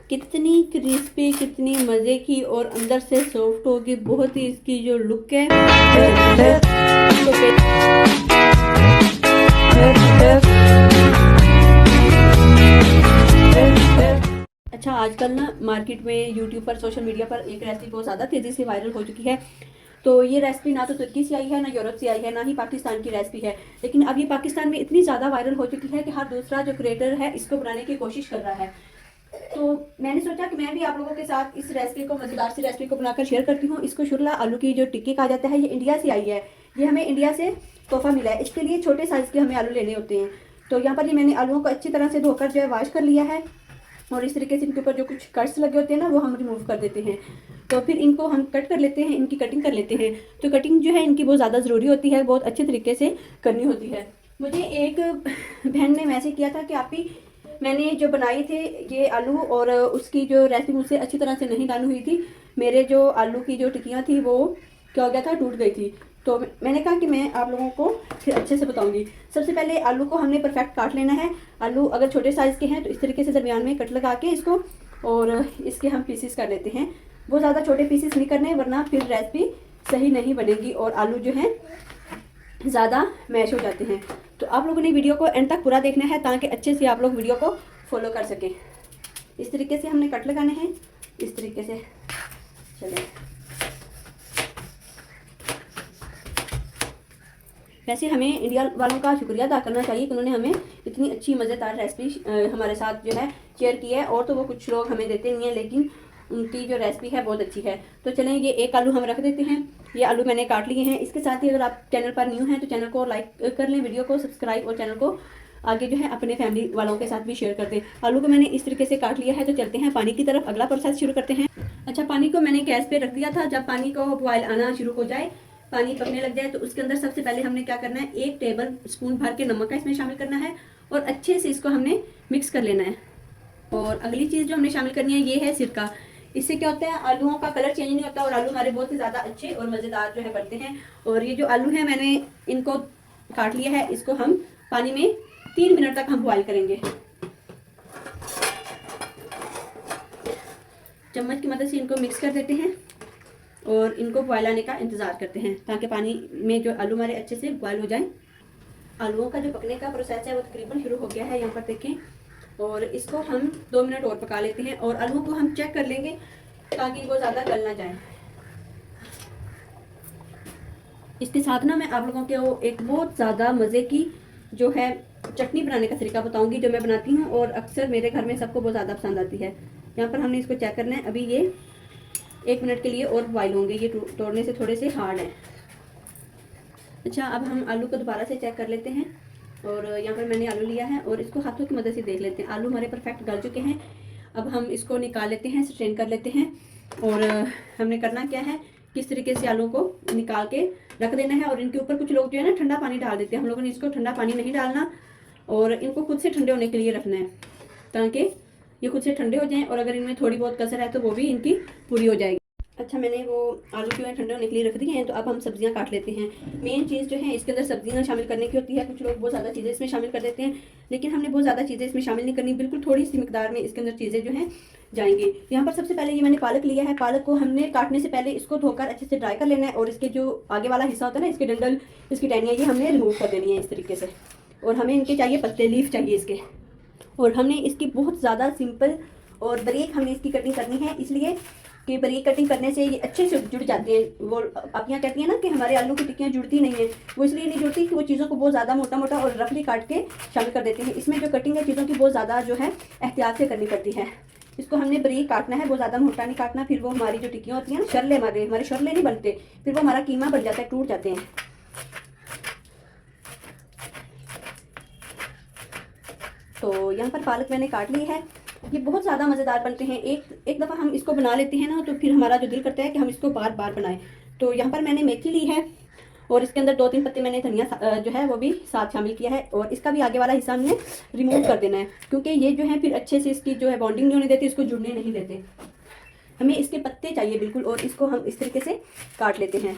कितनी क्रिस्पी, कितनी मज़े की और अंदर से सॉफ्ट होगी। बहुत ही इसकी जो लुक है अच्छा, आजकल ना मार्केट में, यूट्यूब पर, सोशल मीडिया पर एक रेसिपी बहुत ज़्यादा तेज़ी से वायरल हो चुकी है। तो ये रेसिपी ना तो तुर्की से आई है, ना यूरोप से आई है, ना ही पाकिस्तान की रेसिपी है। लेकिन अब ये पाकिस्तान में इतनी ज़्यादा वायरल हो चुकी है कि हर दूसरा जो क्रिएटर है इसको बनाने की कोशिश कर रहा है। तो मैंने सोचा कि मैं भी आप लोगों के साथ इस रेसिपी को, मज़ेदार सी रेसिपी को बनाकर शेयर करती हूँ। इसको शुरला आलू की जो टिक्की कहा जाता है, ये इंडिया से आई है। ये हमें इंडिया से तोहफा मिला है। इसके लिए छोटे साइज़ के हमें आलू लेने होते हैं। तो यहाँ पर ये मैंने आलूओं को अच्छी तरह से धोकर जो है वॉश कर लिया है। और इस तरीके से इनके ऊपर जो कुछ कट्स लगे होते हैं ना, वो हम रिमूव कर देते हैं। तो फिर इनको हम कट कर लेते हैं, इनकी कटिंग कर लेते हैं। तो कटिंग जो है इनकी बहुत ज़्यादा ज़रूरी होती है, बहुत अच्छे तरीके से करनी होती है। मुझे एक बहन ने मैसेज किया था कि आप ही, मैंने जो बनाए थे ये आलू, और उसकी जो रेसिपी मुझसे अच्छी तरह से नहीं डन हुई थी। मेरे जो आलू की जो टिक्कियाँ थी वो क्या हो गया था, टूट गई थी। तो मैंने कहा कि मैं आप लोगों को फिर अच्छे से बताऊंगी। सबसे पहले आलू को हमने परफेक्ट काट लेना है। आलू अगर छोटे साइज़ के हैं तो इस तरीके से दरमियान में कट लगा के इसको, और इसके हम पीसेस कर लेते हैं। बहुत ज़्यादा छोटे पीसेस नहीं करने, वरना फिर रेसिपी सही नहीं बनेगी और आलू जो है ज़्यादा मैश हो जाते हैं। तो आप लोगों ने वीडियो को एंड तक पूरा देखना है ताकि अच्छे से आप लोग वीडियो को फॉलो कर सकें। इस तरीके से हमने कट लगाने हैं, इस तरीके से। चलिए, वैसे हमें इंडिया वालों का शुक्रिया अदा करना चाहिए कि उन्होंने हमें इतनी अच्छी मज़ेदार रेसिपी हमारे साथ जो है शेयर की है। और तो वो कुछ लोग हमें देते नहीं हैं, लेकिन उनकी जो रेसिपी है बहुत अच्छी है। तो चलें, ये एक आलू हम रख देते हैं। ये आलू मैंने काट लिए हैं। इसके साथ ही अगर आप चैनल पर न्यू हैं तो चैनल को लाइक कर लें, वीडियो को सब्सक्राइब, और चैनल को आगे जो है अपने फैमिली वालों के साथ भी शेयर कर दें। आलू को मैंने इस तरीके से काट लिया है। तो चलते हैं पानी की तरफ, अगला प्रोसेस शुरू करते हैं। अच्छा, पानी को मैंने गैस पे रख दिया था। जब पानी को बॉयल आना शुरू हो जाए, पानी पकने लग जाए, तो उसके अंदर सबसे पहले हमने क्या करना है, 1 टेबल स्पून भर के नमक का इसमें शामिल करना है और अच्छे से इसको हमने मिक्स कर लेना है। और अगली चीज़ जो हमने शामिल करनी है ये है सिरका। इससे क्या होता है, आलूओं का कलर चेंज नहीं होता और आलू हमारे बहुत ही ज़्यादा अच्छे और मज़ेदार जो है बनते हैं। और ये जो आलू है मैंने इनको काट लिया है, इसको हम पानी में 3 मिनट तक हम बॉयल करेंगे। चम्मच की मदद से इनको मिक्स कर देते हैं और इनको बॉयल आने का इंतज़ार करते हैं ताकि पानी में जो आलू हमारे अच्छे से बॉयल हो जाए। आलूओं का जो पकने का प्रोसेस है वो तकरीबन शुरू हो गया है, यहाँ पर देखें। और इसको हम 2 मिनट और पका लेते हैं। और आलू को हम चेक कर लेंगे ताकि वो ज़्यादा गल ना जाए। इसके साथ ना मैं आप लोगों को एक बहुत ज़्यादा मज़े की जो है चटनी बनाने का तरीका बताऊंगी, जो मैं बनाती हूँ और अक्सर मेरे घर में सबको बहुत ज़्यादा पसंद आती है। यहाँ पर हमने इसको चेक करना है। अभी ये 1 मिनट के लिए और बॉयल होंगे, ये तोड़ने से थोड़े से हार्ड हैं। अच्छा, अब हम आलू को दोबारा से चेक कर लेते हैं। और यहाँ पर मैंने आलू लिया है और इसको हाथों की मदद से देख लेते हैं। आलू हमारे परफेक्ट गल चुके हैं। अब हम इसको निकाल लेते हैं, स्ट्रेन कर लेते हैं। और हमने करना क्या है, किस तरीके से आलू को निकाल के रख देना है। और इनके ऊपर कुछ लोग जो है ना ठंडा पानी डाल देते हैं। हम लोगों ने इसको ठंडा पानी नहीं डालना और इनको खुद से ठंडे होने के लिए रखना है ताकि ये खुद से ठंडे हो जाएं। और अगर इनमें थोड़ी बहुत कसर है तो वो भी इनकी पूरी हो जाएगी। अच्छा, मैंने वो आलू जो है ठंडे होने के लिए रख दिए हैं। तो अब हम सब्जियां काट लेते हैं। मेन चीज़ जो है इसके अंदर सब्जियां शामिल करने की होती है। कुछ लोग बहुत ज़्यादा चीज़ें इसमें शामिल कर देते हैं, लेकिन हमने बहुत ज़्यादा चीज़ें इसमें शामिल नहीं करनी। बिल्कुल थोड़ी सी मिकदार में इसके अंदर चीज़ें जो हैं जाएंगी। यहाँ पर सबसे पहले ये मैंने पालक लिया है। पालक को हमने काटने से पहले इसको धोकर अच्छे से ड्राई कर लेना है। और इसके जो आगे वाला हिस्सा होता है ना, इसके डंडल, इसकी टहनियाँ, ये हमने रिमूव कर देनी है इस तरीके से। और हमें इनके चाहिए पत्ते, लीफ चाहिए इसके। और हमने इसकी बहुत ज़्यादा सिंपल और बारीक हमने इसकी कटिंग करनी है, इसलिए कि बारीक कटिंग करने से ये अच्छे से जुड़ जाते हैं। वो अपनियाँ कहती हैं ना कि हमारे आलू की टिक्कियाँ जुड़ती नहीं है, वो इसलिए नहीं जुड़ती कि वो चीज़ों को बहुत ज़्यादा मोटा मोटा और रफली काट के शामिल कर देते हैं। इसमें जो कटिंग है चीज़ों की बहुत ज़्यादा जो है एहतियात से करनी पड़ती है। इसको हमने बारीक काटना है, बहुत ज़्यादा मोटा नहीं काटना, फिर वो हमारी जो टिक्कियाँ होती हैं ना, शरले हमारे शरले नहीं बनते, फिर वो हमारा कीमा बन जाता है, टूट जाते हैं। तो यहाँ पर पालक मैंने काट ली है। ये बहुत ज़्यादा मज़ेदार बनते हैं। एक दफ़ा हम इसको बना लेते हैं ना, तो फिर हमारा जो दिल करता है कि हम इसको बार बार बनाएं। तो यहाँ पर मैंने मेथी ली है और इसके अंदर 2-3 पत्ते मैंने धनिया जो है वो भी साथ शामिल किया है। और इसका भी आगे वाला हिस्सा हमने रिमूव कर देना है, क्योंकि ये जो है फिर अच्छे से इसकी जो है बॉन्डिंग नहीं होने देते, इसको जुड़ने नहीं देते। हमें इसके पत्ते चाहिए बिल्कुल। और इसको हम इस तरीके से काट लेते हैं।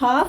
½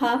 ½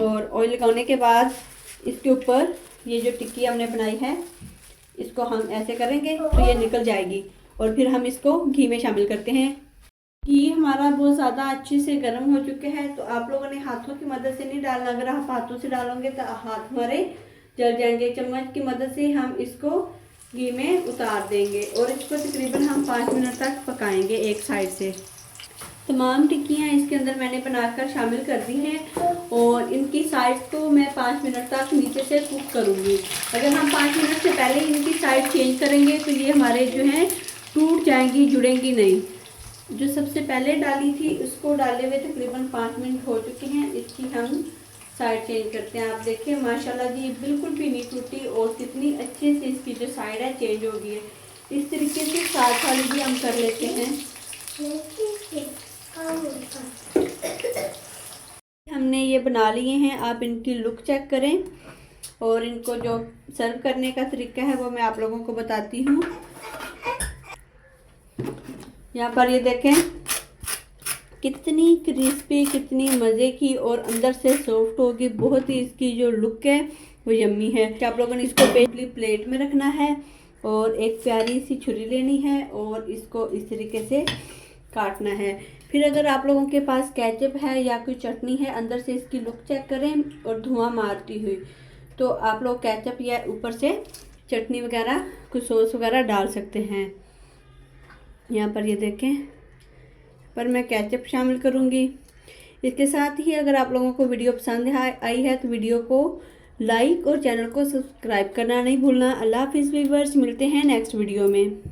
और ऑयल लगाने के बाद इसके ऊपर ये जो टिक्की हमने बनाई है इसको हम ऐसे करेंगे तो ये निकल जाएगी, और फिर हम इसको घी में शामिल करते हैं। घी हमारा बहुत ज़्यादा अच्छे से गर्म हो चुके हैं, तो आप लोगों ने हाथों की मदद से नहीं डालना। अगर आप हाथों से डालोगे तो हाथ हमारे जल जाएंगे। चम्मच की मदद से हम इसको घी में उतार देंगे और इसको तकरीबन हम 5 मिनट तक पकाएंगे एक साइड से। तमाम टिक्कियाँ इसके अंदर मैंने बनाकर शामिल कर दी हैं और इनकी साइड को मैं 5 मिनट तक नीचे से कुक करूँगी। अगर हम 5 मिनट से पहले इनकी साइड चेंज करेंगे तो ये हमारे जो हैं टूट जाएंगी, जुड़ेंगी नहीं। जो सबसे पहले डाली थी उसको डाले हुए तकरीबन 5 मिनट हो चुके हैं। इसकी हम साइड चेंज करते हैं। आप देखिए माशाल्लाह जी ये बिल्कुल भी नहीं टूटी और कितनी अच्छे से इसकी जो साइड है चेंज हो गई है। इस तरीके से साथ वाली भी हम कर लेते हैं। हमने ये बना लिए हैं, आप इनकी लुक चेक करें और इनको जो सर्व करने का तरीका है वो मैं आप लोगों को बताती हूँ। यहाँ पर ये देखें कितनी क्रिस्पी, कितनी मज़े की और अंदर से सॉफ्ट होगी। बहुत ही इसकी जो लुक है वो यम्मी है। कि आप लोगों ने इसको प्लेट में रखना है और एक प्यारी सी छुरी लेनी है और इसको इस तरीके से काटना है। फिर अगर आप लोगों के पास केचप है या कोई चटनी है, अंदर से इसकी लुक चेक करें और धुआं मारती हुई, तो आप लोग केचप या ऊपर से चटनी वगैरह कुछ सॉस वगैरह डाल सकते हैं। यहाँ पर ये देखें, पर मैं केचप शामिल करूँगी। इसके साथ ही अगर आप लोगों को वीडियो पसंद आई है तो वीडियो को लाइक और चैनल को सब्सक्राइब करना नहीं भूलना। अल्लाह हाफिज़ व्यूअर्स, मिलते हैं नेक्स्ट वीडियो में।